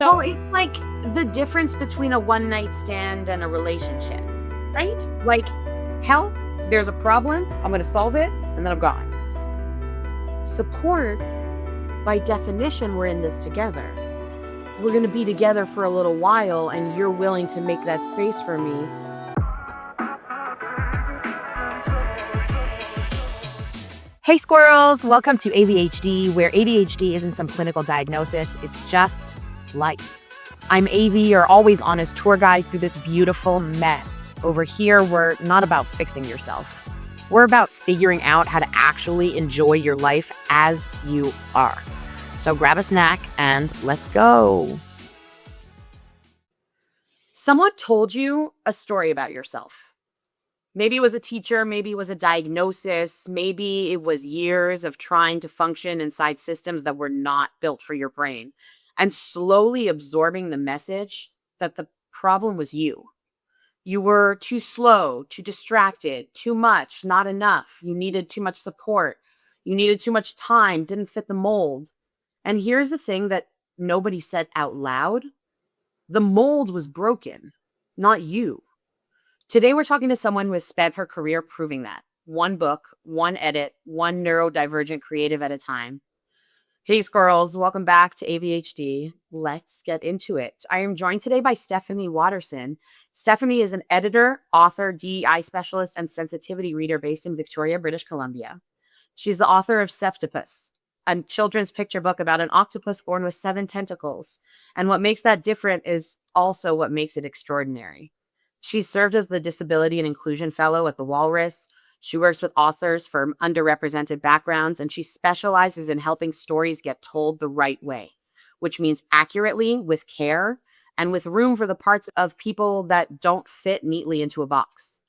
Well, So, it's like the difference between a one night stand and a relationship. right? Like, help, there's a problem, I'm going to solve it, and then I'm gone. Support, by definition, we're in this together. We're going to be together for a little while, and you're willing to make that space for me. Hey squirrels, welcome to AVHD, where ADHD isn't some clinical diagnosis, it's just life. I'm AV, your always honest tour guide through this beautiful mess. Over here, we're not about fixing yourself. We're about figuring out how to actually enjoy your life as you are. So grab a snack and let's go. Someone told you a story about yourself. Maybe it was a teacher, maybe it was a diagnosis, maybe it was years of trying to function inside systems that were not built for your brain, and slowly absorbing the message that the problem was you. You were too slow, too distracted, too much, not enough. You needed too much support. You needed too much time, didn't fit the mold. And here's the thing that nobody said out loud: the mold was broken, not you. Today, we're talking to someone who has spent her career proving that. One book, one edit, one neurodivergent creative at a time. Hey, squirrels, welcome back to AVHD. Let's get into it. I am joined today by Stephanie Watterson. Stephanie is an editor, author, DEI specialist, and sensitivity reader based in Victoria, British Columbia. She's the author of Septtopus, a children's picture book about an octopus born with 7 tentacles. And what makes that different is also what makes it extraordinary. She served as the Disability and Inclusion Fellow at the Walrus. She works with authors from underrepresented backgrounds, and she specializes in helping stories get told the right way, which means accurately, with care, and with room for the parts of people that don't fit neatly into a box.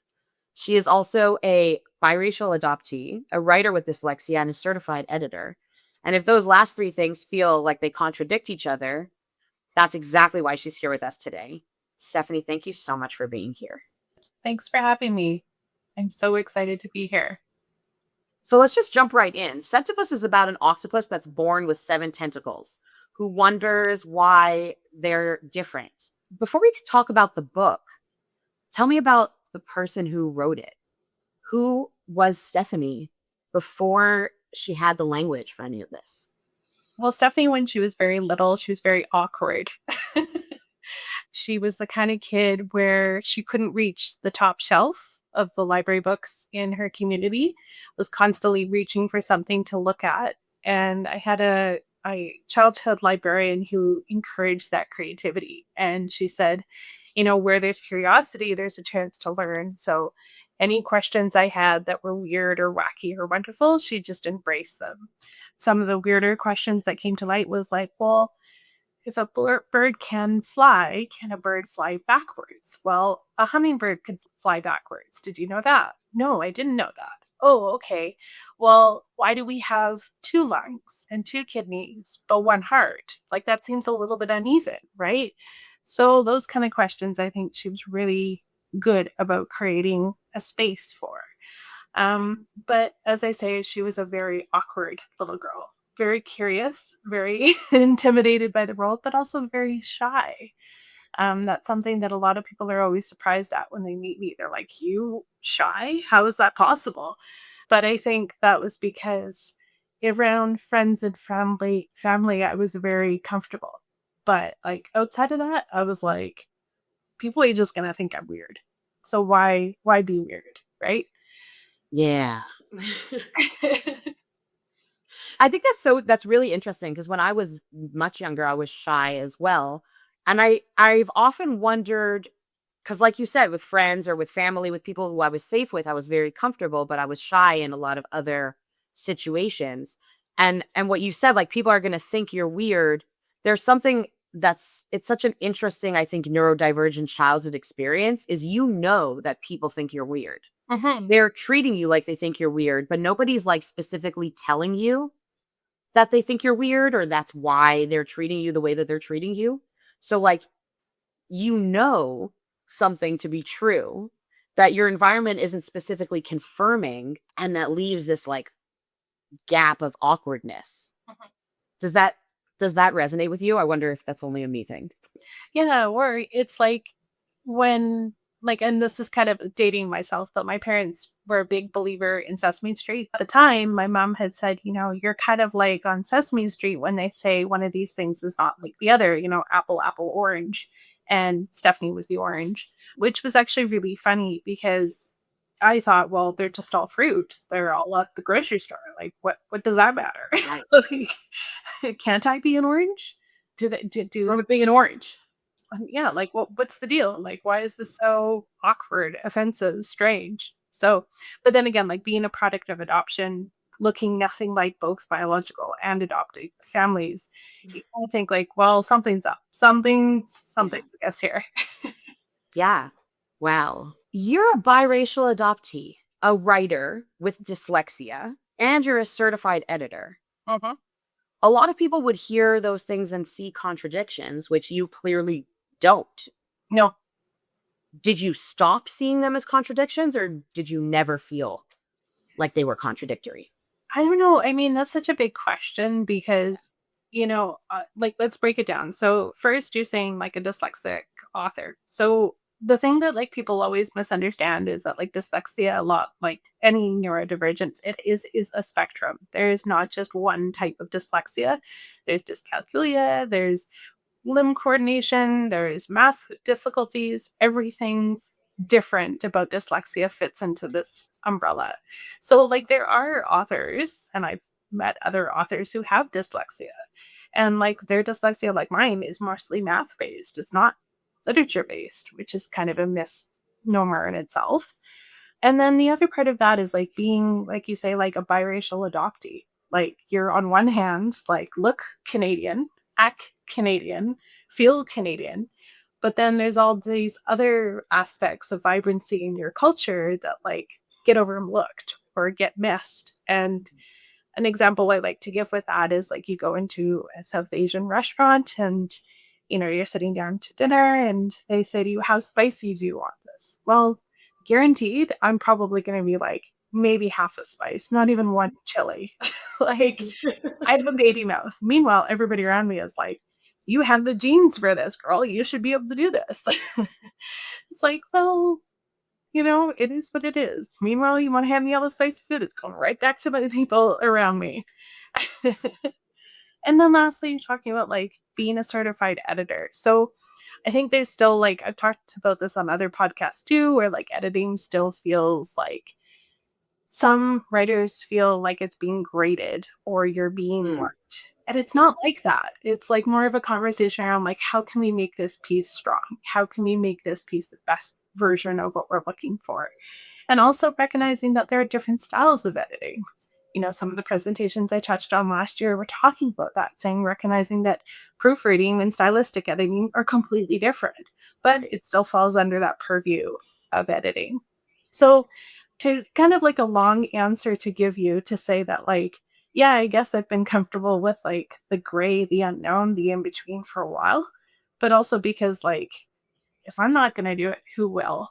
She is also a biracial adoptee, a writer with dyslexia, and a certified editor. And if those last 3 things feel like they contradict each other, that's exactly why she's here with us today. Stephanie, thank you so much for being here. Thanks for having me. I'm so excited to be here. So let's just jump right in. Septopus is about an octopus that's born with 7 tentacles, who wonders why they're different. Before we talk about the book, tell me about the person who wrote it. Who was Stephanie before she had the language for any of this? Well, Stephanie, when she was very little, she was very awkward. She was the kind of kid where she couldn't reach the top shelf of the library books in her community, was constantly reaching for something to look at. And I had a childhood librarian who encouraged that creativity. And she said, where there's curiosity, there's a chance to learn. So any questions I had that were weird or wacky or wonderful, she just embraced them. Some of the weirder questions that came to light was like, well, if a bird can fly, can a bird fly backwards? Well, a hummingbird could fly backwards. Did you know that? No, I didn't know that. Oh, okay. Well, why do we have 2 lungs and 2 kidneys, but 1 heart? Like, that seems a little bit uneven, right? So, those kind of questions, I think she was really good about creating a space for. But as I say, she was a very awkward little girl, very curious, very intimidated by the world, but also very shy. That's something that a lot of people are always surprised at when they meet me. They're like, "You shy? How is that possible?" But I think that was because around friends and family, I was very comfortable. But like outside of that, I was like, people are just gonna think I'm weird. So why be weird, right? Yeah. I think that's really interesting because when I was much younger, I was shy as well. And I've often wondered, because like you said, with friends or with family, with people who I was safe with, I was very comfortable, but I was shy in a lot of other situations. And what you said, like, people are gonna think you're weird. There's something it's such an interesting, I think, neurodivergent childhood experience, is that people think you're weird. Mhm. They're treating you like they think you're weird, but nobody's like specifically telling you that they think you're weird or that's why they're treating you the way that they're treating you. So, like, something to be true that your environment isn't specifically confirming, and that leaves this like gap of awkwardness. Mhm. Does that Does that resonate with you? I wonder if that's only a me thing. Yeah, or it's like when and this is kind of dating myself, but my parents were a big believer in Sesame Street. At the time, my mom had said, you're kind of like on Sesame Street when they say one of these things is not like the other, apple, apple, orange. And Stephanie was the orange, which was actually really funny because I thought, well, they're just all fruit. They're all at the grocery store. Like, what does that matter? Right. Like, can't I be an orange? Do they do From it being an orange. yeah, like what's the deal? Like why is this so awkward, offensive, strange? So, but then again, like being a product of adoption, looking nothing like both biological and adopted families, you kind of think like, well, something's up. Something, I guess here. Yeah. Wow. You're a biracial adoptee, a writer with dyslexia, and you're a certified editor. Mhm. A lot of people would hear those things and see contradictions, which you clearly don't. No, Did you stop seeing them as contradictions, or did you never feel like they were contradictory? I don't know. I mean, that's such a big question because, let's break it down. So, first, you're saying like a dyslexic author. So, the thing that like people always misunderstand is that like dyslexia, a lot like any neurodivergence, it is a spectrum. There is not just one type of dyslexia. There's dyscalculia, there's limb coordination, there's math difficulties, everything different about dyslexia fits into this umbrella. So, like, there are authors, and I've met other authors who have dyslexia, and like their dyslexia, like mine, is mostly math based. It's not literature based, which is kind of a misnomer in itself. And then the other part of that is like being, like you say, like a biracial adoptee. Like you're on one hand, like look Canadian, act Canadian, feel Canadian, but then there's all these other aspects of vibrancy in your culture that like get overlooked or get missed. And an example I like to give with that is like you go into a South Asian restaurant and you're sitting down to dinner and they say to you, how spicy do you want this? Well, guaranteed, I'm probably going to be like maybe half a spice, not even one chili. Like I have a baby mouth. Meanwhile, everybody around me is like, you have the genes for this, girl. You should be able to do this. It's like, well, it is what it is. Meanwhile, you want to hand me all the spicy food, it's going right back to the people around me. And then lastly, you're talking about like being a certified editor. So I think there's still like, I've talked about this on other podcasts too, where like editing still feels like some writers feel like it's being graded or you're being Mm. marked. And it's not like that. It's like more of a conversation around like, how can we make this piece strong? How can we make this piece the best version of what we're looking for? And also recognizing that there are different styles of editing. Some of the presentations I touched on last year were talking about that, saying recognizing that proofreading and stylistic editing are completely different, but it still falls under that purview of editing. So, to kind of like a long answer to give you to say that, like, yeah, I guess I've been comfortable with like the gray, the unknown, the in between for a while, but also because, like, if I'm not going to do it, who will?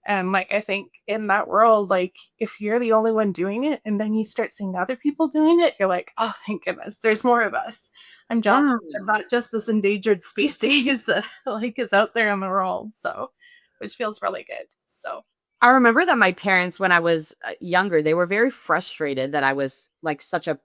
And like I think in that world, like if you're the only one doing it and then you start seeing other people doing it, you're like, oh thank goodness, there's more of us. I'm jealous Mm. of not just this endangered species that like is out there in the world. So which feels really good. So I remember that my parents, when I was younger, they were very frustrated that I was like such a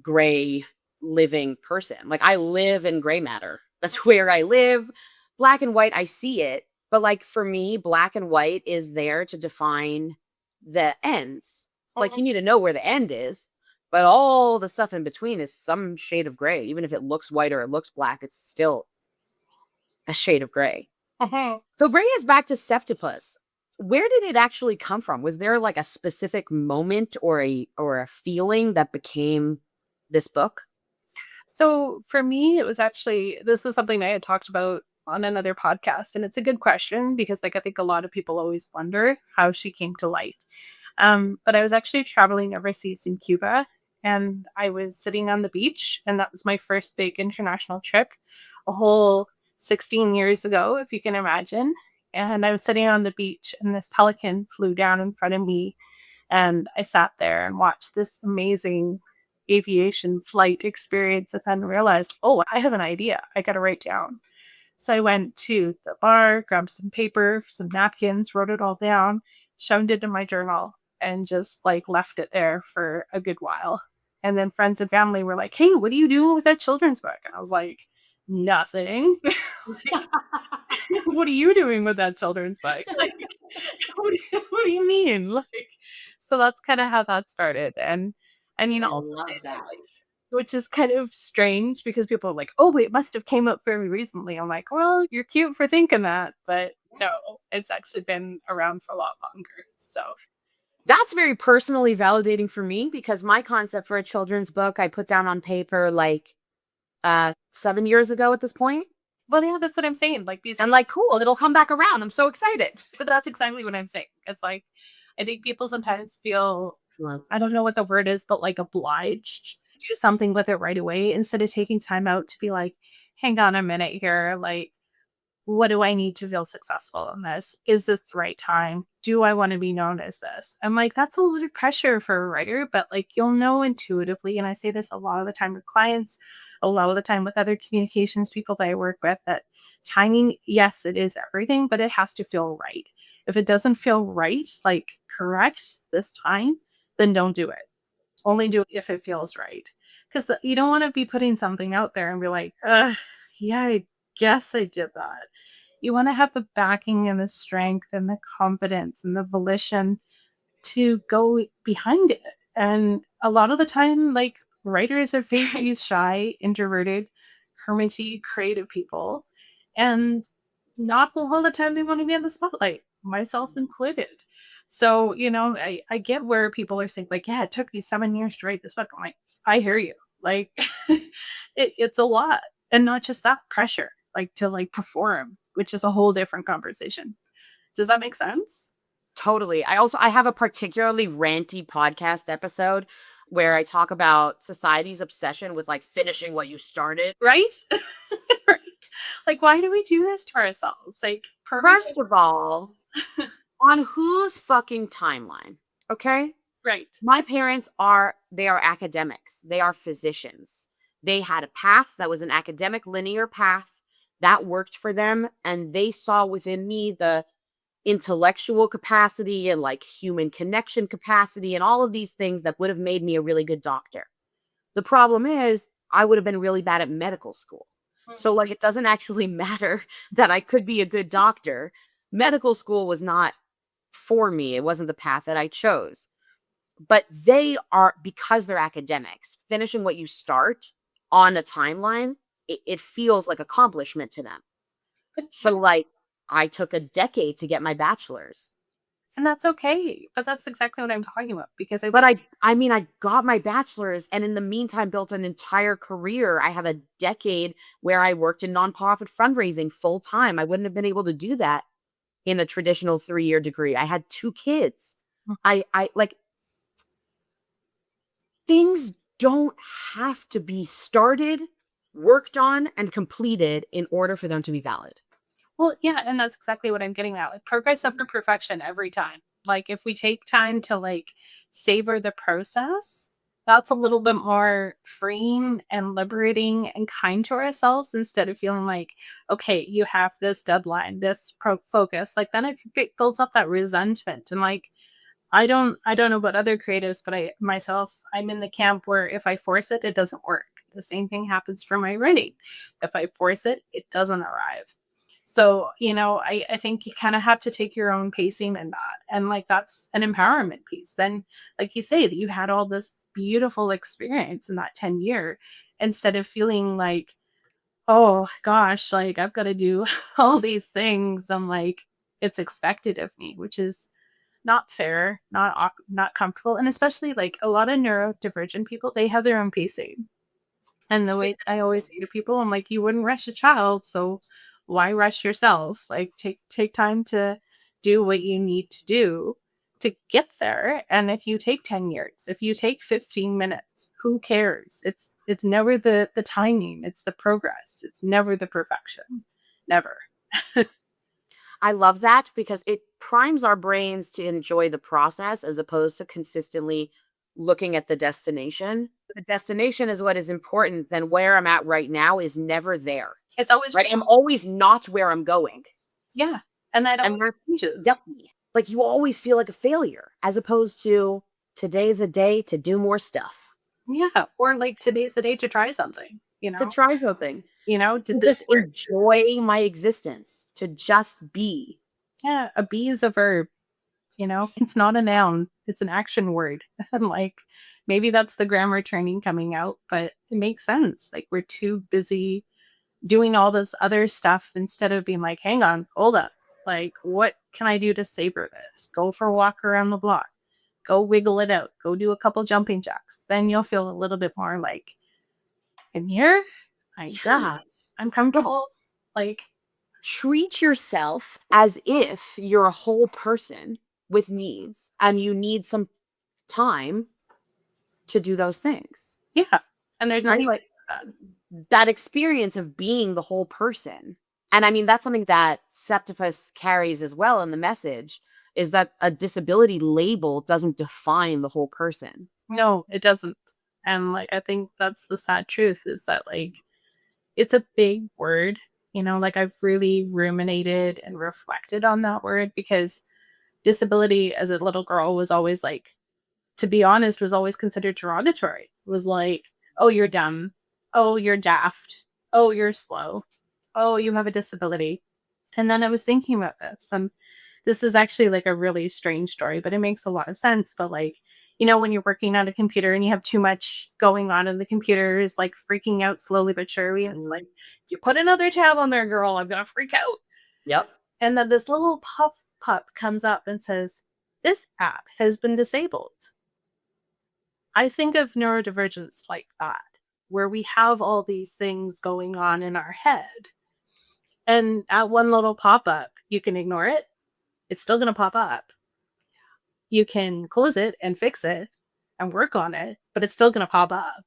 gray living person. Like I live in gray matter. That's where I live. Black and white, I see it. But like for me, black and white is there to define the ends. Like you need to know where the end is. But all the stuff in between is some shade of gray. Even if it looks white or it looks black, it's still a shade of gray. mhm. So bringing us back to Septopus, where did it actually come from? Was there like a specific moment or a feeling that became this book? So for me, it was actually this was something I had talked about on another podcast, and it's a good question because like I think a lot of people always wonder how she came to light. But I was actually traveling overseas in Cuba, and I was sitting on the beach, and that was my first big international trip, a whole 16 years ago, if you can imagine. And I was sitting on the beach, and this pelican flew down in front of me, and I sat there and watched this amazing aviation flight experience and then realized, oh, I have an idea I got to write down. So I went to the bar, grabbed some paper, some napkins, wrote it all down, shoved it in my journal, and just like left it there for a good while. And then friends and family were like, hey, what are you doing with that children's book? And I was like, nothing. What are you doing with that children's book? Like, what do you mean? Like, so that's kind of how that started. And you know, I also love say that. which is kind of strange because people are like, oh, it must have came up very recently. I'm like, well, you're cute for thinking that, but no, it's actually been around for a lot longer. So That's very personally validating for me because my concept for a children's book I put down on paper like 7 years ago at this point. well, yeah, that's what I'm saying. Like these, I'm like, cool, it'll come back around. I'm so excited. but that's exactly what I'm saying. It's like I think people sometimes feel, Well, I don't know what the word is, but like obliged to do something with it right away instead of taking time out to be like, hang on a minute here, like, what do I need to feel successful in this? Is this the right time? Do I want to be known as this? I'm like, that's a lot of pressure for a writer, but like you'll know intuitively. And I say this a lot of the time with clients, a lot of the time with other communications people that I work with, that timing, yes, it is everything, but it has to feel right. If it doesn't feel right, like correct this time, then don't do it. Only do it if it feels right. Because you don't want to be putting something out there and be like, yeah, I guess I did that. You want to have the backing and the strength and the confidence and the volition to go behind it. And a lot of the time, like writers are very shy, introverted, hermity, creative people. And not all the time they want to be in the spotlight, myself included. So, you know, I get where people are saying, like, yeah, it took me 7 years to write this book. I'm like, I hear you. Like, it's a lot. And not just that pressure, like to like perform, which is a whole different conversation. Does that make sense? totally. I have a particularly ranty podcast episode where I talk about society's obsession with like finishing what you started. Right? Right. Like, why do we do this to ourselves? Like, First of all, on whose fucking timeline? Okay? right. My parents they are academics. They are physicians. They had a path that was an academic linear path that worked for them. And they saw within me the intellectual capacity and like human connection capacity and all of these things that would have made me a really good doctor. The problem is I would have been really bad at medical school. So like it doesn't actually matter that I could be a good doctor. Medical school was not for me. It wasn't the path that I chose. But they are, because they're academics, finishing what you start on a timeline, it feels like accomplishment to them. So like I took a decade to get my bachelor's. And that's okay. But that's exactly what I'm talking about because But I mean, I got my bachelor's and in the meantime built an entire career. I have a decade where I worked in nonprofit fundraising full time. I wouldn't have been able to do that in a traditional 3-year degree. I had 2 kids. I like things don't have to be started, worked on, and completed in order for them to be valid. well, yeah, and that's exactly what I'm getting at. Like progress over perfection every time. Like if we take time to like savor the process, that's a little bit more freeing and liberating and kind to ourselves instead of feeling like, okay, you have this deadline, this focus. Like then it builds up that resentment and like I don't know about other creatives, but I myself, I'm in the camp where if I force it, it doesn't work. The same thing happens for my writing. If I force it, it doesn't arrive. So, you know, I think you kind of have to take your own pacing in that. And like that's an empowerment piece. Then, like you say, that you had all this beautiful experience in that 10-year instead of feeling like, oh gosh, like I've got to do all these things. I'm like, it's expected of me, which is not fair, not comfortable, and especially like a lot of neurodivergent people, they have their own pacing. And the way that I always say to people, I'm like, you wouldn't rush a child, so why rush yourself? Like take time to do what you need to do to get there. And if you take 10 years, if you take 15 minutes, who cares? It's never the timing, it's the progress. It's never the perfection. Never. I love that because it primes our brains to enjoy the process as opposed to consistently looking at the destination. The destination is what is important. Then where I'm at right now is never there. It's always right. I'm always not where I'm going. Yeah. And that And always changes. Yep. Like you always feel like a failure as opposed to today's a day to do more stuff. Yeah. Or like today's a day to try something, you know? To try something. You know, To did this just work? enjoy my existence. To just be. Yeah. A be is a verb, you know? It's not a noun. It's an action word. And like maybe that's the grammar training coming out, but it makes sense. Like we're too busy doing all this other stuff instead of being like, hang on, hold up. Like, what can I do to savor this? Go for a walk around the block. Go wiggle it out. Go do a couple jumping jacks. Then you'll feel a little bit more like, in here, I'm comfortable. Like, Treat yourself as if you're a whole person with needs and you need some time to do those things. yeah. And there's nothing Right? That experience of being the whole person. And I mean, that's something that Septopus carries as well in the message, is that a disability label doesn't define the whole person. No, it doesn't. And like I think that's the sad truth is that like it's a big word, you know, like I've really ruminated and reflected on that word because disability as a little girl was always like, to be honest, was always considered derogatory. It was like, oh, you're dumb. Oh, you're daft. Oh, you're slow. Oh, you have a disability. And then I was thinking about this, and this is actually like a really strange story, but it makes a lot of sense. But like, you know, when you're working on a computer and you have too much going on and the computer is like freaking out slowly but surely, and it's like, if you put another tab on there, girl, I'm gonna freak out. Yep. And then this little pup comes up and says, this app has been disabled. I think of neurodivergence like that, where we have all these things going on in our head. And at one little pop-up, you can ignore it. It's still going to pop up. You can close it and fix it and work on it, but it's still going to pop up.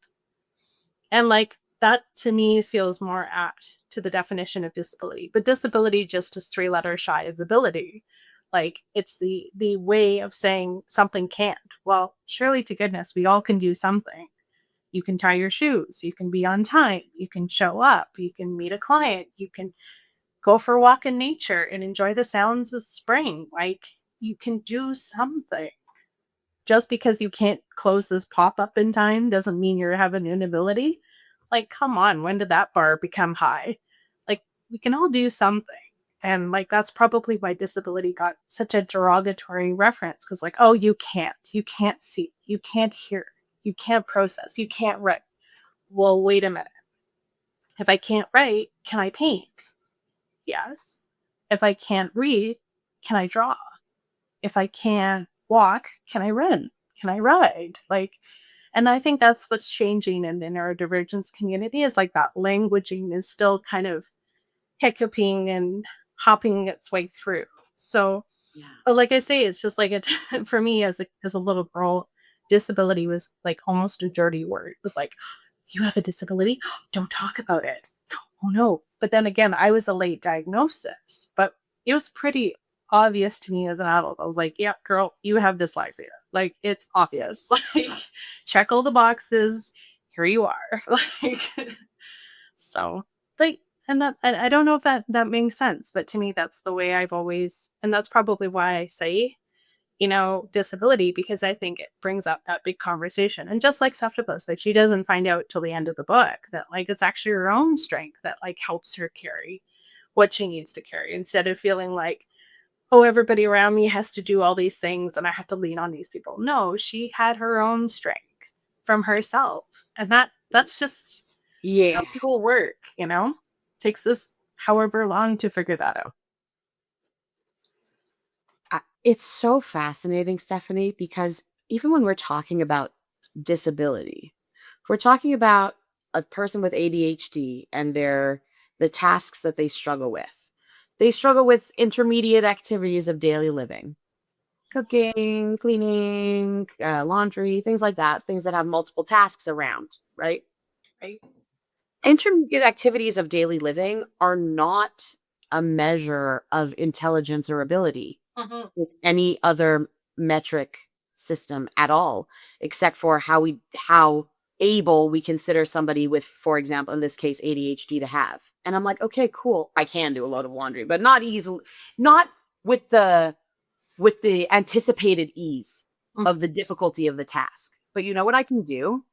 And like that to me feels more apt to the definition of disability. But disability just is 3 letters shy of ability. Like it's the way of saying something can't. Well, surely to goodness, we all can do something. You can tie your shoes. You can be on time. You can show up. You can meet a client. You can go for a walk in nature and enjoy the sounds of spring. Like you can do something. Just because you can't close this pop-up in time doesn't mean you have an inability. Like, come on, when did that bar become high? Like, we can all do something. And like that's probably why disability got such a derogatory reference. Because like, oh, you can't see, you can't hear, you can't process, you can't write. Well, wait a minute. If I can't write, can I paint? Yes. If I can't read, can I draw? If I can't walk, can I run? Can I ride? Like, and I think that's what's changing in the neurodivergence community is like that languaging is still kind of hiccuping and hopping its way through. So, but like I say, it's just like for me as a little girl, disability was like almost a dirty word. It was like, you have a disability? Don't talk about it. Oh no. But then again, I was a late diagnosis, but it was pretty obvious to me as an adult. I was like, yeah, girl, you have dyslexia. Like, it's obvious. Like, check all the boxes. Here you are. Like, so, like, and that, I don't know if that makes sense, but to me, that's the way I've always, and that's probably why I say, you know, disability, because I think it brings up that big conversation. And just like Septopus, like she doesn't find out till the end of the book that like it's actually her own strength that like helps her carry what she needs to carry instead of feeling like, oh, everybody around me has to do all these things and I have to lean on these people. No, she had her own strength from herself. And that's just people work, you know? Takes this however long to figure that out. It's so fascinating, Stephanie, because even when we're talking about disability, we're talking about a person with ADHD and the tasks that they struggle with. They struggle with intermediate activities of daily living. Cooking, cleaning, laundry, things like that. Things that have multiple tasks around, right? Right. Intermediate activities of daily living are not a measure of intelligence or ability with any other metric system at all, except for how able we consider somebody with, for example, in this case, ADHD to have. And I'm like, okay, cool. I can do a load of laundry, but not easily, not with the anticipated ease of the difficulty of the task. But you know what I can do?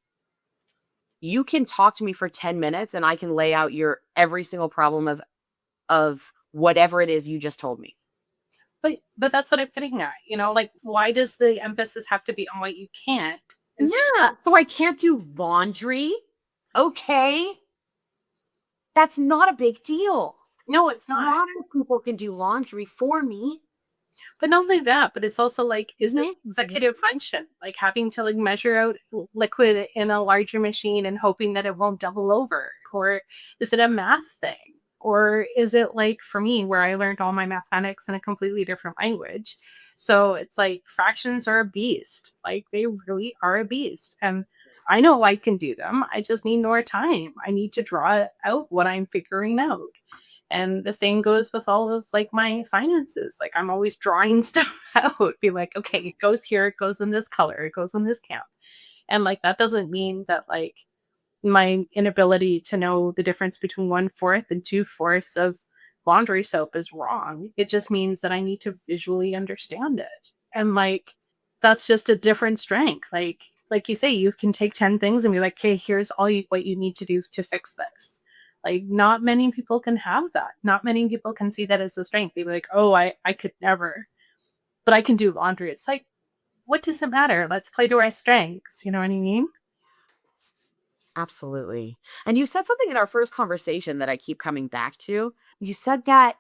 You can talk to me for 10 minutes and I can lay out your every single problem of whatever it is you just told me. But that's what I'm getting at. Like, why does the emphasis have to be on what you can't? Yeah. So I can't do laundry. Okay. That's not a big deal. No, it's A not. lot of people can do laundry for me. But not only that, but it's also like, is it Mhm. executive function? Like having to like measure out liquid in a larger machine and hoping that it won't double over? Or is it a math thing? Or is it like for me, where I learned all my mathematics in a completely different language? So it's like fractions are a beast. Like they really are a beast. And I know I can do them. I just need more time. I need to draw out what I'm figuring out. And the same goes with all of like my finances. Like I'm always drawing stuff out, be like, okay, it goes here, it goes in this color, it goes in this count. And like that doesn't mean that like my inability to know the difference between 1/4 and 2/4 of laundry soap is wrong. It just means that I need to visually understand it. And like that's just a different strength. Like you say, you can take 10 things and be like, okay, here's what you need to do to fix this. Like not many people can have that. Not many people can see that as a strength. They'd be like, oh, I could never, but I can do laundry. It's like, what does it matter? Let's play to our strengths. You know what I mean? Absolutely. And you said something in our first conversation that I keep coming back to. You said that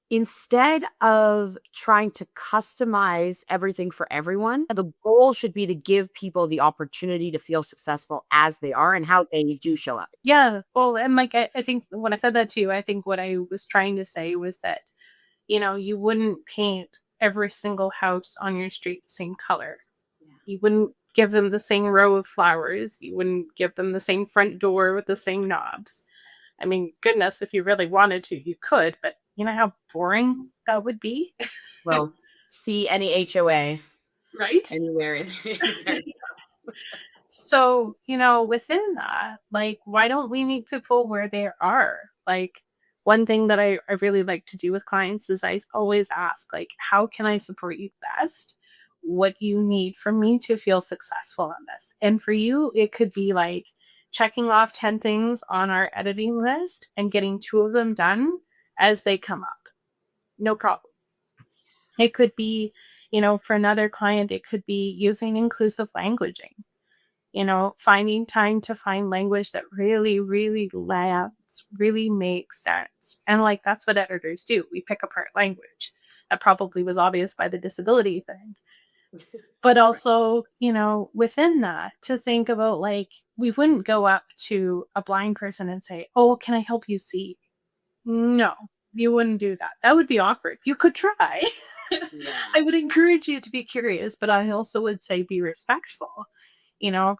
instead of trying to customize everything for everyone, the goal should be to give people the opportunity to feel successful as they are and how they do show up. Yeah. Well, and like I think when I said that to you, I think what I was trying to say was that, you wouldn't paint every single house on your street the same color. You wouldn't give them the same row of flowers. You wouldn't give them the same front door with the same knobs. I mean, goodness, if you really wanted to, you could, but you know how boring that would be? Well, see any HOA Right? anywhere in there. So, within that, like, why don't we meet people where they are? Like, one thing that I really like to do with clients is I always ask, like, how can I support you best? What do you need from me to feel successful in this? And for you, it could be like checking off 10 things on our editing list and getting 2 of them done as they come up. No problem. It could be, for another client, it could be using inclusive languaging, finding time to find language that really, really lands, really makes sense. And like that's what editors do. We pick apart language. That probably was obvious by the disability thing. But also, within that, to think about like, we wouldn't go up to a blind person and say, oh, can I help you see? No, you wouldn't do that. That would be awkward. You could try. Yeah. I would encourage you to be curious, but I also would say be respectful.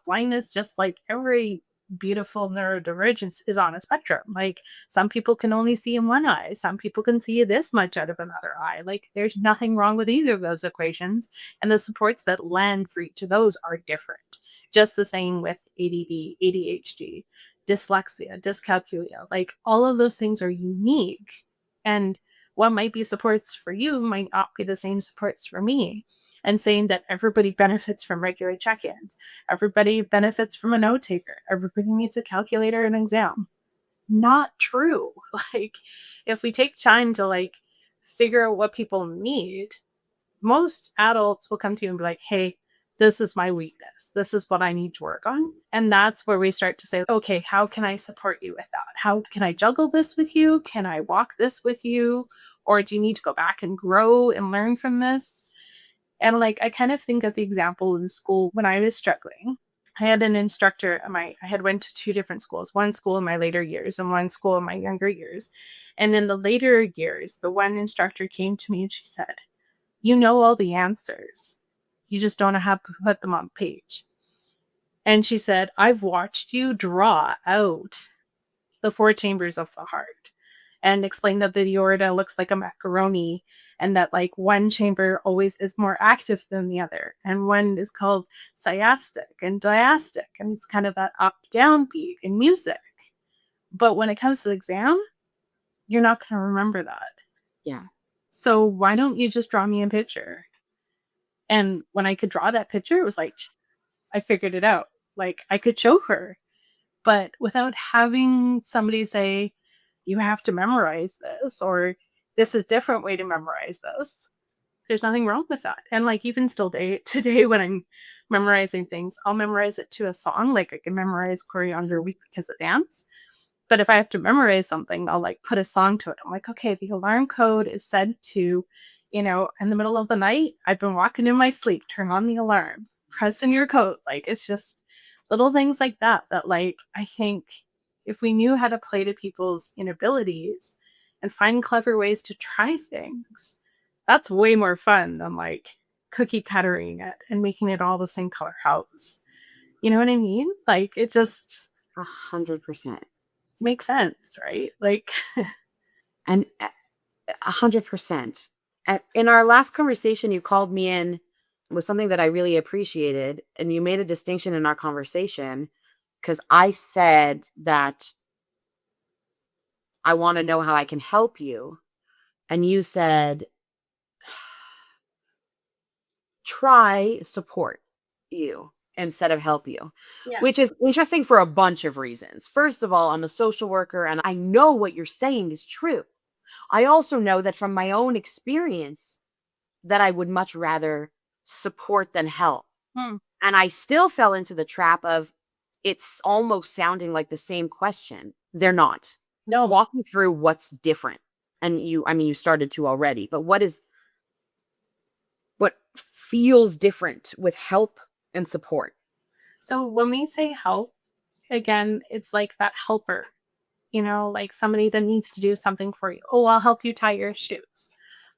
Blindness, just like every beautiful neurodivergence, is on a spectrum. Like some people can only see in one eye, some people can see this much out of another eye. Like there's nothing wrong with either of those equations. And the supports that land for each of those are different. Just the same with ADD, ADHD, dyslexia, dyscalculia. Like all of those things are unique. And what might be supports for you might not be the same supports for me. And saying that everybody benefits from regular check-ins, everybody benefits from a note taker, everybody needs a calculator and exam. Not true. Like if we take time to like figure out what people need, most adults will come to you and be like, hey, this is my weakness. This is what I need to work on. And that's where we start to say, okay, how can I support you with that? How can I juggle this with you? Can I walk this with you? Or do you need to go back and grow and learn from this? And like, I kind of think of the example in school when I was struggling. I had an instructor. I had went to 2 different schools, one school in my later years and one school in my younger years. And in the later years, the one instructor came to me and she said, you know all the answers. You just don't know how to put them on page. And she said, I've watched you draw out the 4 chambers of the heart. and explained that the aorta looks like a macaroni and that like one chamber always is more active than the other. And one is called syastic and diastic. And it's kind of that up down beat in music. But when it comes to the exam, you're not going to remember that. Yeah. So why don't you just draw me a picture? And when I could draw that picture, it was like, I figured it out. Like I could show her, but without having somebody say, you have to memorize this, or this is a different way to memorize this. There's nothing wrong with that. And like even still today when I'm memorizing things, I'll memorize it to a song. Like I can memorize Choreographer Week because of dance. But if I have to memorize something, I'll like put a song to it. I'm like, okay, the alarm code is set to, in the middle of the night, I've been walking in my sleep, turn on the alarm, press in your coat. Like it's just little things like that like I think if we knew how to play to people's inabilities and find clever ways to try things, that's way more fun than like cookie cuttering it and making it all the same color house. You know what I mean? Like it just 100%. makes sense, right? Like And 100%. In our last conversation, you called me in with something that I really appreciated, and you made a distinction in our conversation because I said that I want to know how I can help you, and you said try support you instead of help you, yeah. which is interesting for a bunch of reasons. First of all, I'm a social worker and I know what you're saying is true. I also know that from my own experience that I would much rather support than help. Hmm. And I still fell into the trap of it's almost sounding like the same question. They're not. No. Walk me through what's different. And you started to already, but what feels different with help and support? So when we say help, again, it's like that helper, like somebody that needs to do something for you. Oh, I'll help you tie your shoes.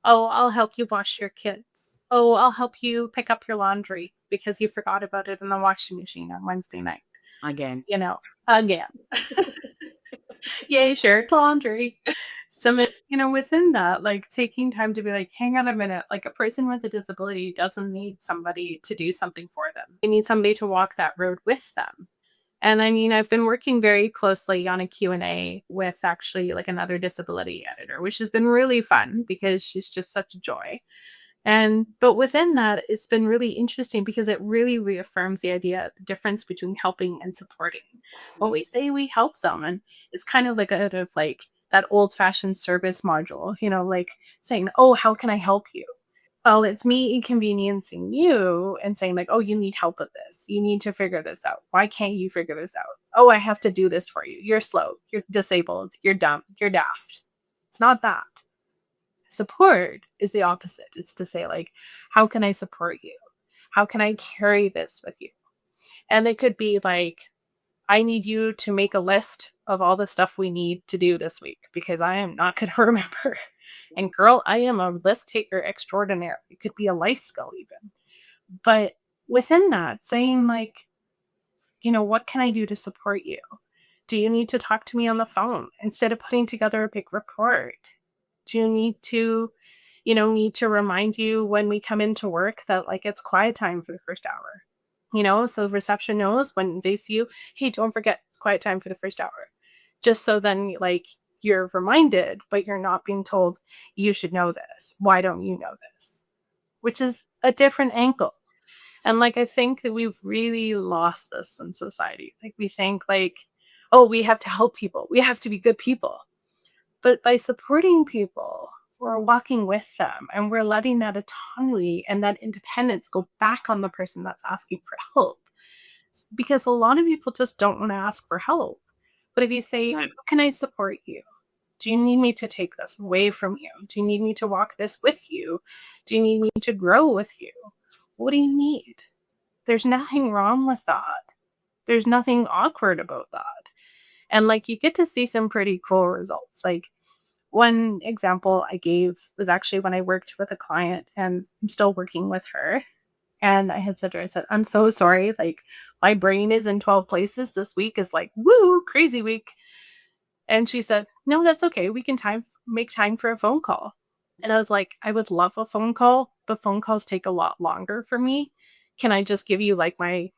Oh, I'll help you wash your kids. Oh, I'll help you pick up your laundry because you forgot about it in the washing machine on Wednesday night. Again. Again. Yay, shared laundry. Within that, like taking time to be like, hang on a minute, like a person with a disability doesn't need somebody to do something for them. They need somebody to walk that road with them. And I mean, I've been working very closely on a Q&A with actually like another disability editor, which has been really fun because she's just such a joy. But within that, it's been really interesting because it really reaffirms the idea, the difference between helping and supporting. When we say we help someone, it's kind of like out of like that old-fashioned service module, like saying, oh, how can I help you? Well, it's me inconveniencing you and saying like, oh, you need help with this. You need to figure this out. Why can't you figure this out? Oh, I have to do this for you. You're slow. You're disabled. You're dumb. You're daft. It's not that. Support is the opposite. It's to say like, how can I support you? How can I carry this with you? And it could be like, I need you to make a list of all the stuff we need to do this week because I am not going to remember. And girl, I am a list taker extraordinaire. It could be a life skill even. But within that, saying like, what can I do to support you? Do you need to talk to me on the phone instead of putting together a big report? Do you need to, remind you when we come into work that like it's quiet time for the first hour? So reception knows when they see you, hey, don't forget it's quiet time for the first hour. Just so then like you're reminded, but you're not being told you should know this. Why don't you know this? Which is a different angle. And like I think that we've really lost this in society. Like we think like, oh, we have to help people. We have to be good people. But by supporting people, we're walking with them and we're letting that autonomy and that independence go back on the person that's asking for help. Because a lot of people just don't want to ask for help. But if you say, how can I support you? Do you need me to take this away from you? Do you need me to walk this with you? Do you need me to grow with you? What do you need? There's nothing wrong with that. There's nothing awkward about that. And like you get to see some pretty cool results. Like one example I gave was actually when I worked with a client and I'm still working with her. And I had said to her, I said, I'm so sorry. Like my brain is in 12 places. This week is like, woo, crazy week. And she said, no, that's okay. We can make time for a phone call. And I was like, I would love a phone call, but phone calls take a lot longer for me. Can I just give you like my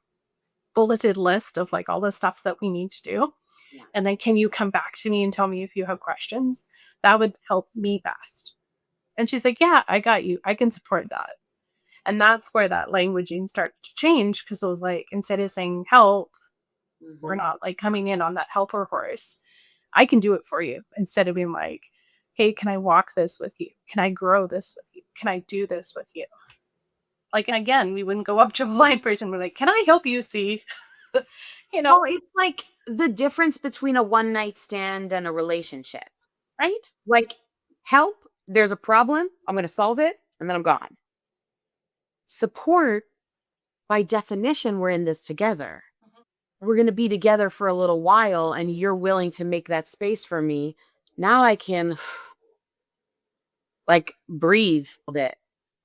bulleted list of like all the stuff that we need to do? Yeah. And then can you come back to me and tell me if you have questions? That would help me best. And she's like, yeah, I got you. I can support that. And that's where that languaging started to change, because it was like, instead of saying help, we're not like coming in on that helper horse. I can do it for you, instead of being like, hey, can I walk this with you? Can I grow this with you? Can I do this with you? Like, again, we wouldn't go up to a blind person and be like, can I help you see? Well, it's like the difference between a one night stand and a relationship. Right? Like, help, there's a problem, I'm going to solve it, and then I'm gone. Support, by definition, we're in this together. We're going to be together for a little while, and you're willing to make that space for me. Now I can, like, breathe a bit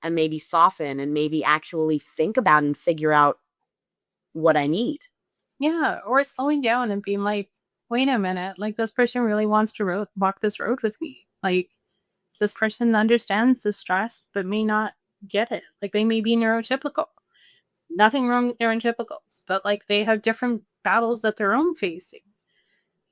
and maybe soften and maybe actually think about and figure out what I need. Yeah. Or slowing down and being like, wait a minute, like this person really wants to walk this road with me. Like, this person understands the stress, but may not get it. Like, they may be neurotypical. Nothing wrong with neurotypicals, but like they have different battles that they're own facing.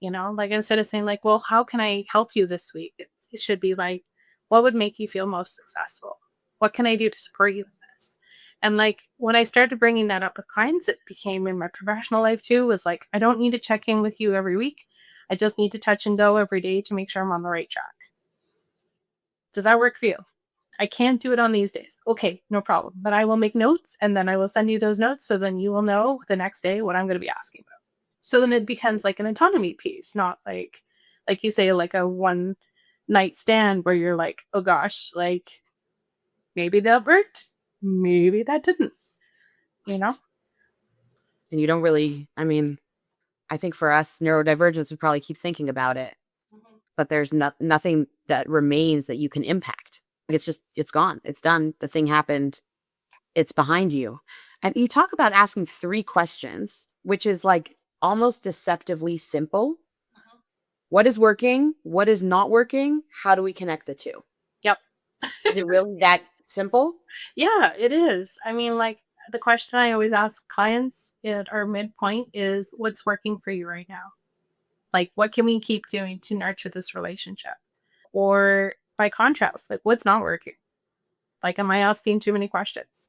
Like, instead of saying like, well, how can I help you this week? It should be like, what would make you feel most successful? What can I do to support you in this? And like, when I started bringing that up with clients, it became in my professional life too, was like, I don't need to check in with you every week. I just need to touch and go every day to make sure I'm on the right track. Does that work for you? I can't do it on these days. Okay, no problem. Then I will make notes, and then I will send you those notes, so then you will know the next day what I'm going to be asking about. So then it becomes like an autonomy piece, not like you say, like a one night stand where you're like, oh gosh, like maybe that worked, maybe that didn't, And you don't really, I mean, I think for us, neurodivergence would probably keep thinking about it, but there's nothing that remains that you can impact. It's just, it's gone. It's done. The thing happened. It's behind you. And you talk about asking 3 questions, which is like almost deceptively simple. What is working? What is not working? How do we connect the two? Yep. Is it really that simple? Yeah, it is. I mean, like, the question I always ask clients at our midpoint is, what's working for you right now? Like, what can we keep doing to nurture this relationship? Or by contrast, like, what's not working? Like, am I asking too many questions?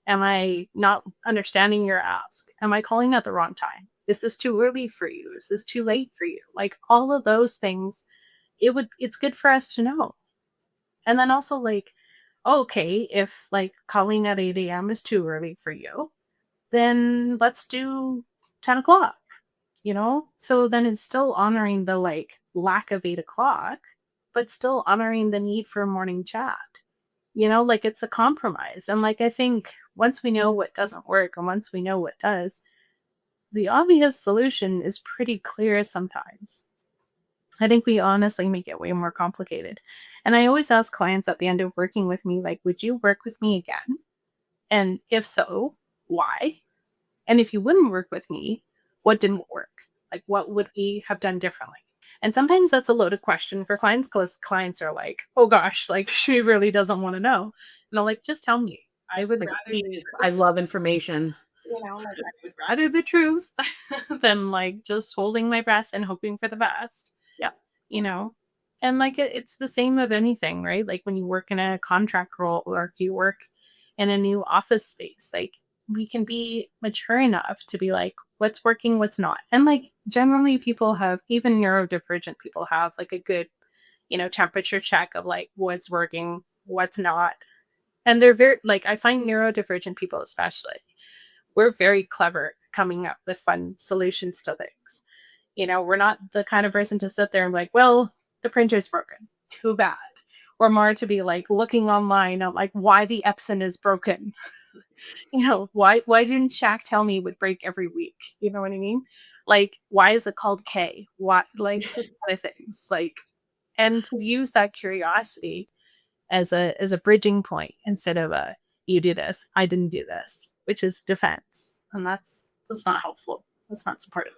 Am I not understanding your ask? Am I calling at the wrong time? Is this too early for you? Is this too late for you? Like, all of those things, it's good for us to know. And then also, like, okay, if like calling at 8 a.m. is too early for you, then let's do 10 o'clock, So then it's still honoring the like lack of 8 o'clock, but still honoring the need for a morning chat. Like, it's a compromise. And like, I think once we know what doesn't work and once we know what does, the obvious solution is pretty clear sometimes. I think we honestly make it way more complicated. And I always ask clients at the end of working with me, like, would you work with me again? And if so, why? And if you wouldn't work with me, what didn't work? Like, what would we have done differently? And sometimes that's a loaded question for clients, because clients are like, oh gosh, like, she really doesn't want to know. And I'm like, just tell me. I would Like, rather please, I love information. like, I would rather the truth than like just holding my breath and hoping for the best. Yeah. And like, it's the same of anything, right? Like, when you work in a contract role or if you work in a new office space, like, we can be mature enough to be like, what's working, what's not. And like, generally people have, even neurodivergent people have like a good, temperature check of like what's working, what's not. And they're very, like, I find neurodivergent people especially, we're very clever coming up with fun solutions to things. We're not the kind of person to sit there and like, well, the printer's broken. Too bad. Or more to be like looking online on like why the Epson is broken. Why didn't Shaq tell me it would break every week? You know what I mean? Like, why is it called K? Why, like, other things like, and to use that curiosity as a bridging point instead of a, you do this, I didn't do this, which is defense, and that's not helpful. That's not supportive.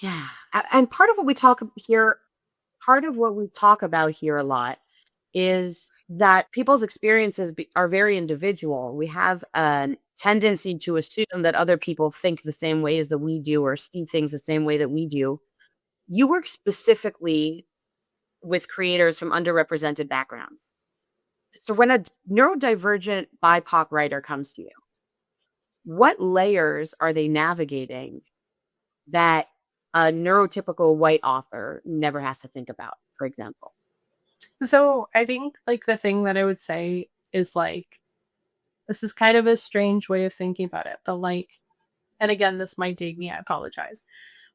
Yeah. And part of what we talk here, part of what we talk about here a lot is that people's experiences are very individual. We have a tendency to assume that other people think the same way as that we do or see things the same way that we do. You work specifically with creators from underrepresented backgrounds. So when a neurodivergent BIPOC writer comes to you, what layers are they navigating that a neurotypical white author never has to think about, for example? So I think like the thing that I would say is like, this is kind of a strange way of thinking about it, but like, and again, this might date me, I apologize.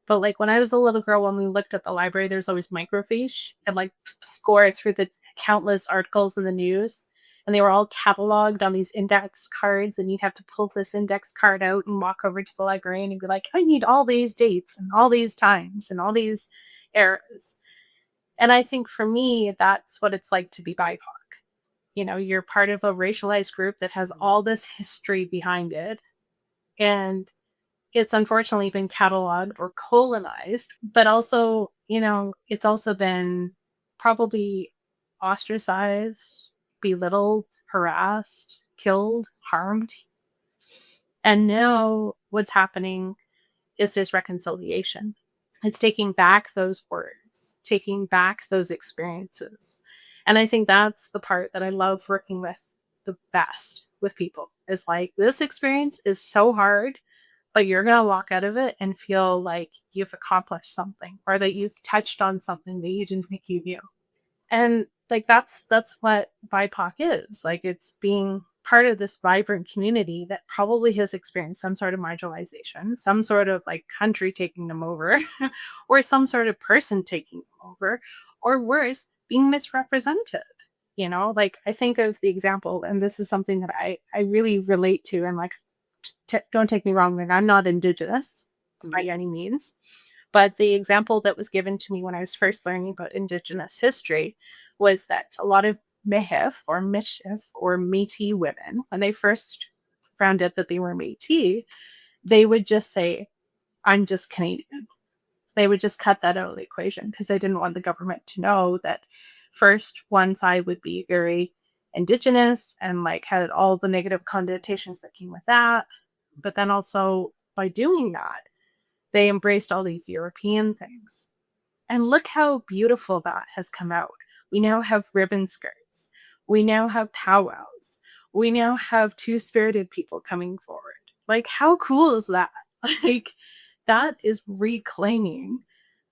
But like when I was a little girl, when we looked at the library, there's always microfiche and like score through the countless articles in the news. And they were all cataloged on these index cards, and you'd have to pull this index card out and walk over to the librarian and be like, I need all these dates and all these times and all these eras. And I think for me, that's what it's like to be BIPOC. You know, you're part of a racialized group that has all this history behind it. And it's unfortunately been cataloged or colonized, but also, you know, it's also been probably ostracized, belittled, harassed, killed, harmed. And now what's happening is there's reconciliation. It's taking back those words, taking back those experiences. And I think that's the part that I love working with the best with people is like, this experience is so hard, but you're going to walk out of it and feel like you've accomplished something or that you've touched on something that you didn't think you knew. And like that's what BIPOC is. Like it's being part of this vibrant community that probably has experienced some sort of marginalization, some sort of like country taking them over, or some sort of person taking them over, or worse, being misrepresented. You know, like I think of the example, and this is something that I really relate to, and like don't take me wrong, like I'm not indigenous by any means. But the example that was given to me when I was first learning about Indigenous history was that a lot of Mehif or Mischief or Métis women, when they first found out that they were Métis, they would just say, I'm just Canadian. They would just cut that out of the equation because they didn't want the government to know that first one side would be very Indigenous and like had all the negative connotations that came with that. But then also by doing that, they embraced all these European things. And look how beautiful that has come out. We now have ribbon skirts. We now have powwows. We now have two-spirited people coming forward. Like, how cool is that? Like, that is reclaiming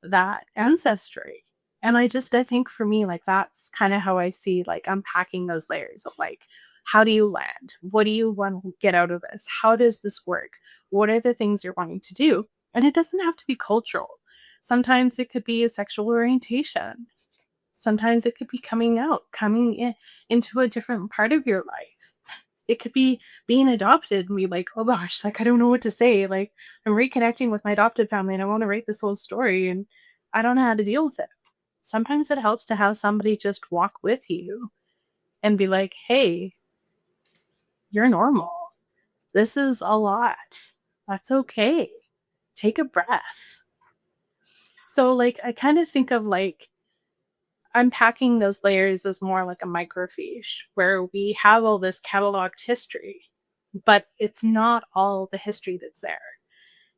that ancestry. And I think for me, like, that's kind of how I see, like, unpacking those layers of, like, how do you land? What do you want to get out of this? How does this work? What are the things you're wanting to do? And it doesn't have to be cultural. Sometimes it could be a sexual orientation. Sometimes it could be coming out, into a different part of your life. It could be being adopted and be like, oh gosh, like I don't know what to say. Like I'm reconnecting with my adopted family and I want to write this whole story and I don't know how to deal with it. Sometimes it helps to have somebody just walk with you and be like, hey, you're normal. This is a lot. That's okay. Take a breath. So like I kind of think of like unpacking those layers as more like a microfiche where we have all this cataloged history, but it's not all the history that's there.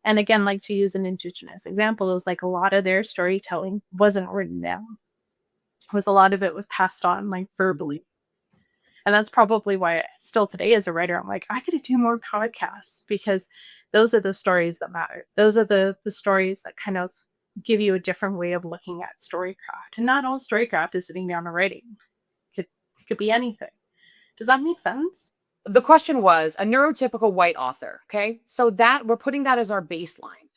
And again, like to use an Indigenous example, it was like a lot of their storytelling wasn't written down. It was a lot of it was passed on like verbally. And that's probably why still today as a writer, I'm like, I gotta do more podcasts because those are the stories that matter. Those are the stories that kind of give you a different way of looking at storycraft. And not all storycraft is sitting down and writing. Could be anything. Does that make sense? The question was a neurotypical white author. Okay. So that we're putting that as our baseline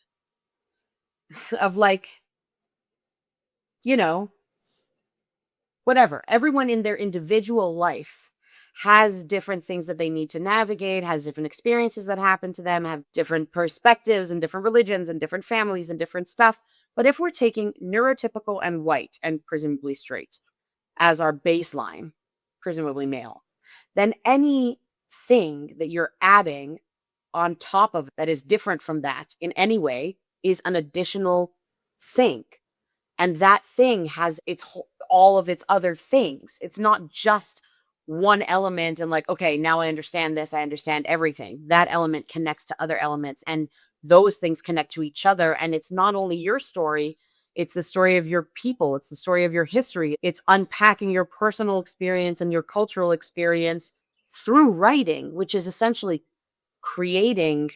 of like, you know, whatever. Everyone in their individual life has different things that they need to navigate, has different experiences that happen to them, have different perspectives and different religions and different families and different stuff. But if we're taking neurotypical and white and presumably straight as our baseline, presumably male, then anything that you're adding on top of that is different from that in any way is an additional think. And that thing has all of its other things. It's not just one element and like, okay, now I understand this, I understand everything. That element connects to other elements and those things connect to each other. And it's not only your story, it's the story of your people, it's the story of your history. It's unpacking your personal experience and your cultural experience through writing, which is essentially creating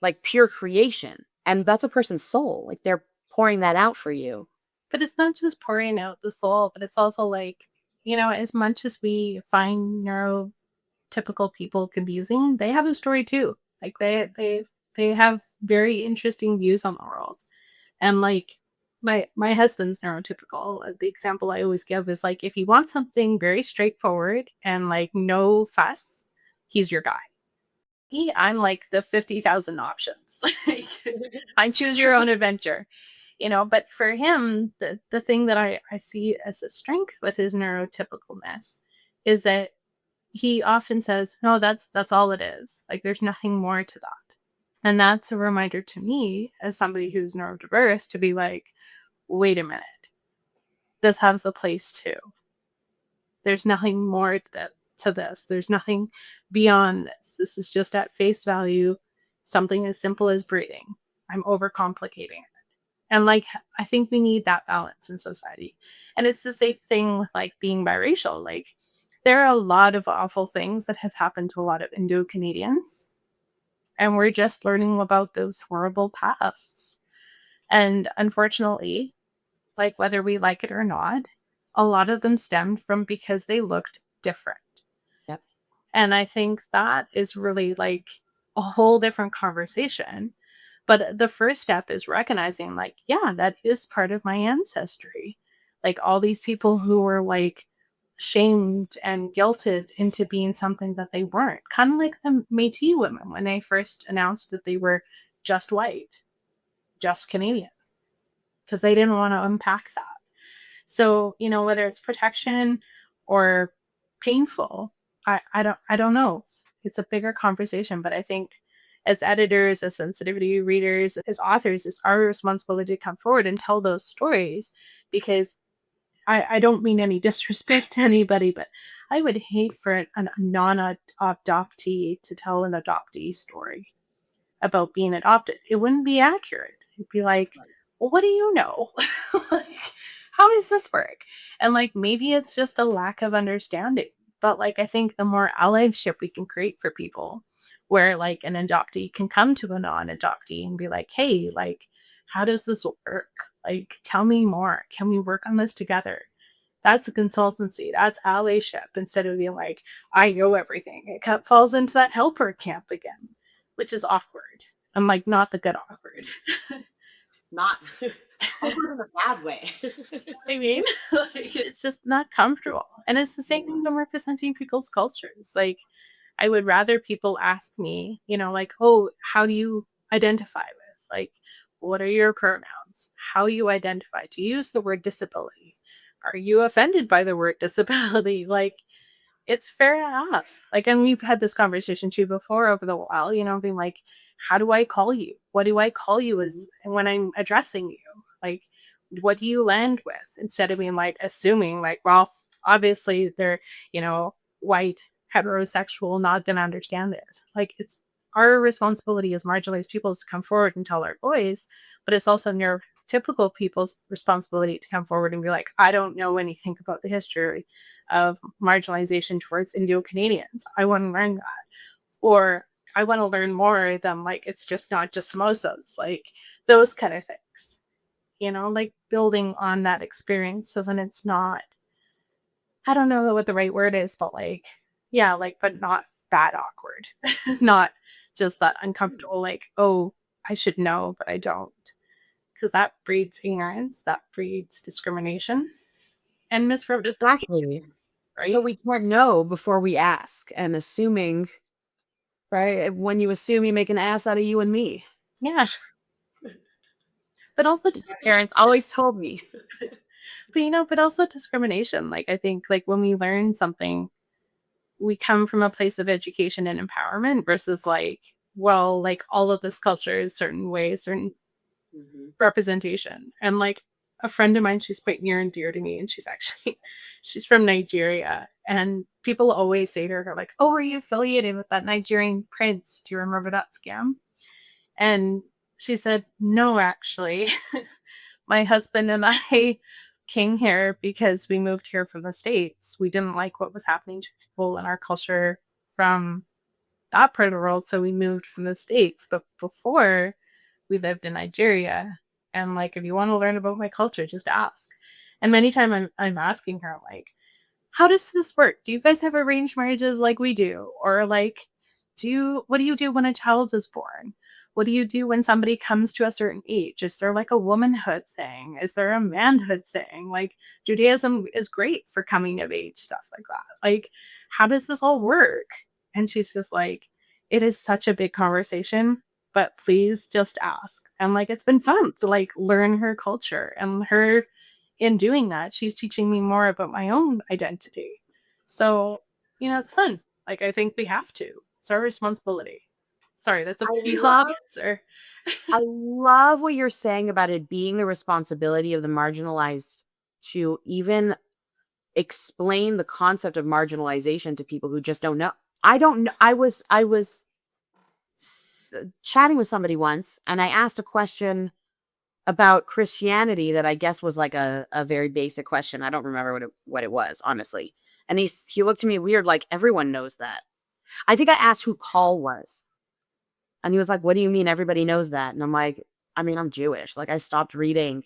like pure creation. And that's a person's soul. Like they're pouring that out for you. But it's not just pouring out the soul, but it's also like, as much as we find neurotypical people confusing, they have a story too. Like they have very interesting views on the world. And like my husband's neurotypical. The example I always give is like if you want something very straightforward and like no fuss, he's your guy. I'm like the 50,000 options. Like, I choose your own adventure. But for him, the thing that I see as a strength with his neurotypicalness is that he often says, no, that's all it is. Like there's nothing more to that. And that's a reminder to me as somebody who's neurodiverse to be like, wait a minute, this has a place too. There's nothing more to this. There's nothing beyond this. This is just at face value, something as simple as breathing. I'm overcomplicating it. And like, I think we need that balance in society. And it's the same thing with like being biracial. Like, there are a lot of awful things that have happened to a lot of Indo-Canadians. And we're just learning about those horrible pasts. And unfortunately, like whether we like it or not, a lot of them stemmed from because they looked different. Yep. And I think that is really like a whole different conversation. But the first step is recognizing, like, yeah, that is part of my ancestry. Like all these people who were like shamed and guilted into being something that they weren't. Kind of like the Métis women when they first announced that they were just white, just Canadian, because they didn't want to unpack that. So, whether it's protection or painful, I don't know. It's a bigger conversation, but I think as editors, as sensitivity readers, as authors, it's our responsibility to come forward and tell those stories, because I don't mean any disrespect to anybody, but I would hate for a non-adoptee to tell an adoptee story about being adopted. It wouldn't be accurate. It'd be like, well, what do you know? Like, how does this work? And like, maybe it's just a lack of understanding. But like, I think the more allyship we can create for people, where like an adoptee can come to a non-adoptee and be like, hey, like, how does this work? Like, tell me more. Can we work on this together? That's a consultancy. That's allyship, instead of being like, I know everything. It falls into that helper camp again, which is awkward. I'm like, not the good awkward. Not awkward in a bad way. I mean, like, it's just not comfortable. And it's the same thing when we're presenting people's cultures. Like, I would rather people ask me, like, oh, how do you identify with? Like, what are your pronouns? How you identify? Do you use the word disability? Are you offended by the word disability? Like, it's fair to ask. Like, and we've had this conversation too before over the while, being like, how do I call you? What do I call you as when I'm addressing you? Like, what do you land with? Instead of being like assuming, like, well, obviously they're, white, heterosexual, not gonna understand it. Like, it's our responsibility as marginalized peoples to come forward and tell our voice, but it's also neurotypical people's responsibility to come forward and be like, I don't know anything about the history of marginalization towards Indo-Canadians. I want to learn that. Or I want to learn more than like, it's just not just samosas, like those kind of things, like building on that experience. So then it's not, I don't know what the right word is, but like, yeah, like, but not bad awkward, not just that uncomfortable, like, oh, I should know, but I don't. Because that breeds ignorance, that breeds discrimination and misrepresentation. Exactly. Right? So we can't know before we ask, and assuming, right? When you assume, you make an ass out of you and me. Yeah. But also Parents always told me. but also discrimination. Like, I think like when we learn something, we come from a place of education and empowerment versus like, well, like all of this culture is certain ways, certain representation. And like a friend of mine, she's quite near and dear to me, and she's from Nigeria. And people always say to her, like, "Oh, are you affiliated with that Nigerian prince? Do you remember that scam?" And she said, "No, actually." My husband and I came here because we moved here from the States. We didn't like what was happening to people in our culture from that part of the world, so we moved from the States. But before, we lived in Nigeria. And like, if you want to learn about my culture, just ask. And many times I'm asking her, like, how does this work? Do you guys have arranged marriages like we do? Or like, what do you do when a child is born? What do you do when somebody comes to a certain age? Is there like a womanhood thing? Is there a manhood thing? Like, Judaism is great for coming of age stuff like that. Like, how does this all work? And she's just like, it is such a big conversation, but please just ask. And like, it's been fun to like learn her culture, and her, in doing that, she's teaching me more about my own identity. So, it's fun. Like, I think we have to. It's our responsibility. Sorry, that's a pretty long answer. I love what you're saying about it being the responsibility of the marginalized to even explain the concept of marginalization to people who just don't know. I don't know. I was chatting with somebody once, and I asked a question about Christianity that I guess was like a very basic question. I don't remember what it was, honestly. And he looked at me weird, like, everyone knows that. I think I asked who Paul was. And he was like, what do you mean everybody knows that? And I'm like, I mean, I'm Jewish. Like, I stopped reading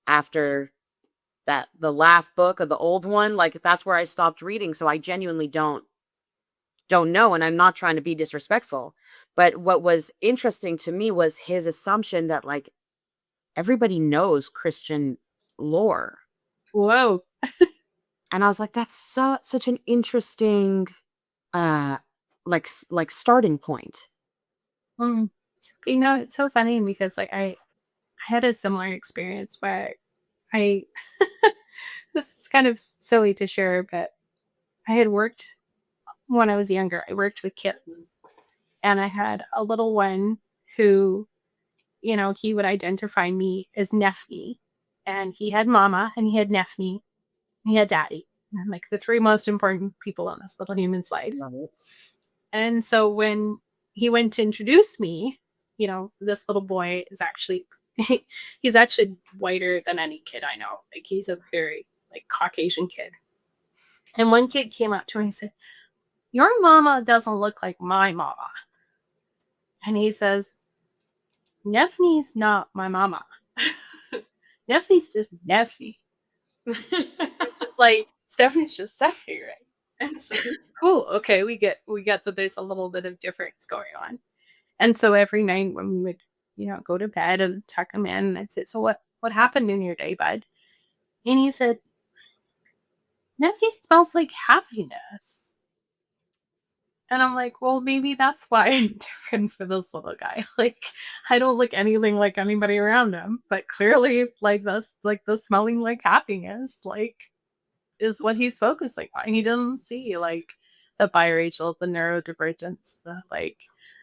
after the last book of the old one. Like, that's where I stopped reading. So I genuinely don't know. And I'm not trying to be disrespectful. But what was interesting to me was his assumption that like everybody knows Christian lore. Whoa. And I was like, that's such an interesting like starting point. It's so funny because like I had a similar experience where I this is kind of silly to share, but I had worked when I was younger. I worked with kids, and I had a little one who, he would identify me as Neffy, and he had mama, and he had Neffy, and he had daddy, and like the three most important people on this little human's life. And so when he went to introduce me, this little boy is actually he's actually whiter than any kid I know. Like, he's a very like Caucasian kid. And one kid came up to me and said, "Your mama doesn't look like my mama." And he says, "Neffy's not my mama. Neffy's just Neffy." Like, Stephanie's just Stephanie, right? And so, cool. Okay, we get that there's a little bit of difference going on. And so every night when we would, go to bed and tuck him in, I'd say, "So what happened in your day, bud?" And he said, "Neffy smells like happiness." And I'm like, well, maybe that's why I'm different for this little guy. Like, I don't look anything like anybody around him, but clearly, like, the smelling like happiness, like, is what he's focusing on. He doesn't see like the biracial, the neurodivergence, the like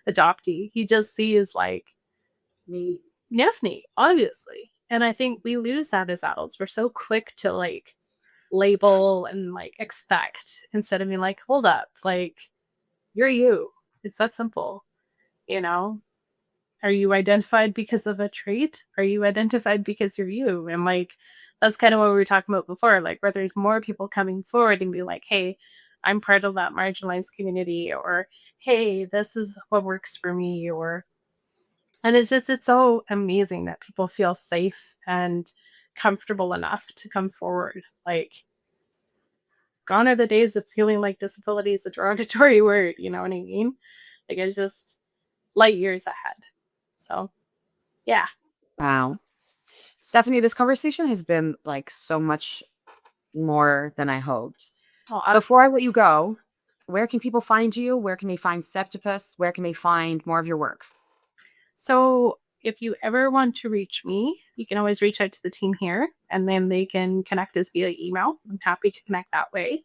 adoptee. He just sees like Me. Neffy, obviously. And I think we lose that as adults. We're so quick to like label and like expect, instead of being like, hold up, like, you're you. It's that simple. Are you identified because of a trait? Are you identified because you're you? And like, that's kind of what we were talking about before, like where there's more people coming forward and be like, hey, I'm part of that marginalized community, or hey, this is what works for me, and it's so amazing that people feel safe and comfortable enough to come forward. Like, gone are the days of feeling like disability is a derogatory word, you know what I mean? Like, it's just light years ahead. So, yeah. Wow. Stephanie, this conversation has been like so much more than I hoped. Before I let you go, where can people find you? Where can they find Septopus? Where can they find more of your work? So if you ever want to reach me, you can always reach out to the team here, and then they can connect us via email. I'm happy to connect that way.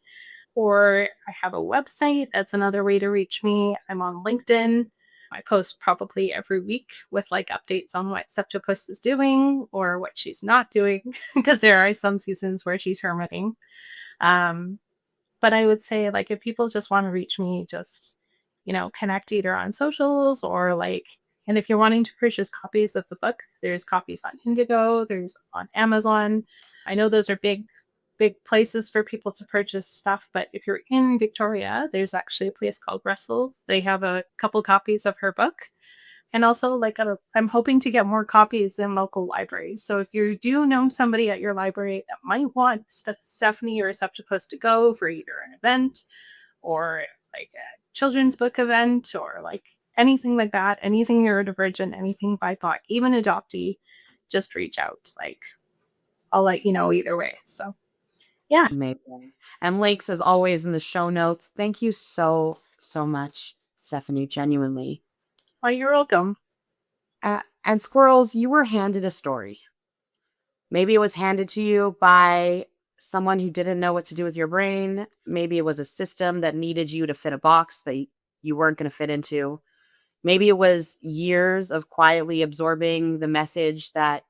Or I have a website. That's another way to reach me. I'm on LinkedIn. my post probably every week with like updates on what Septopus is doing or what she's not doing, because there are some seasons where she's hermiting. But I would say, like, if people just want to reach me, just, connect either on socials or like, and if you're wanting to purchase copies of the book, there's copies on Indigo, there's on Amazon. I know those are big places for people to purchase stuff, but if you're in Victoria, there's actually a place called Russell. They have a couple copies of her book. And also, like, I'm hoping to get more copies in local libraries. So if you do know somebody at your library that might want Stephanie or Septtopus to go for either an event or like a children's book event or like anything like that, anything neurodivergent, anything BIPOC, even adoptee, just reach out. Like, I'll let you know either way. So, yeah. Amazing. And links, as always, in the show notes. Thank you so, so much, Stephanie, genuinely. Well, you're welcome. And Squirrels, you were handed a story. Maybe it was handed to you by someone who didn't know what to do with your brain. Maybe it was a system that needed you to fit a box that you weren't going to fit into. Maybe it was years of quietly absorbing the message that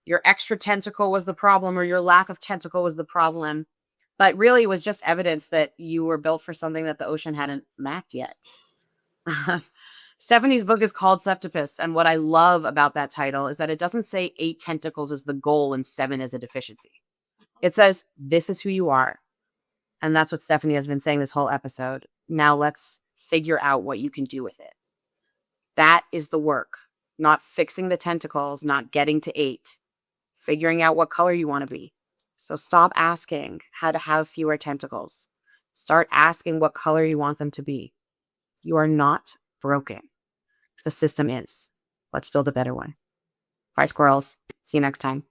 your extra tentacle was the problem or your lack of tentacle was the problem. But really, it was just evidence that you were built for something that the ocean hadn't mapped yet. Stephanie's book is called Septtopus, and what I love about that title is that it doesn't say 8 tentacles is the goal and 7 is a deficiency. It says, this is who you are. And that's what Stephanie has been saying this whole episode. Now let's figure out what you can do with it. That is the work, not fixing the tentacles, not getting to 8, figuring out what color you want to be. So stop asking how to have fewer tentacles. Start asking what color you want them to be. You are not broken. The system is. Let's build a better one. Bye, squirrels. See you next time.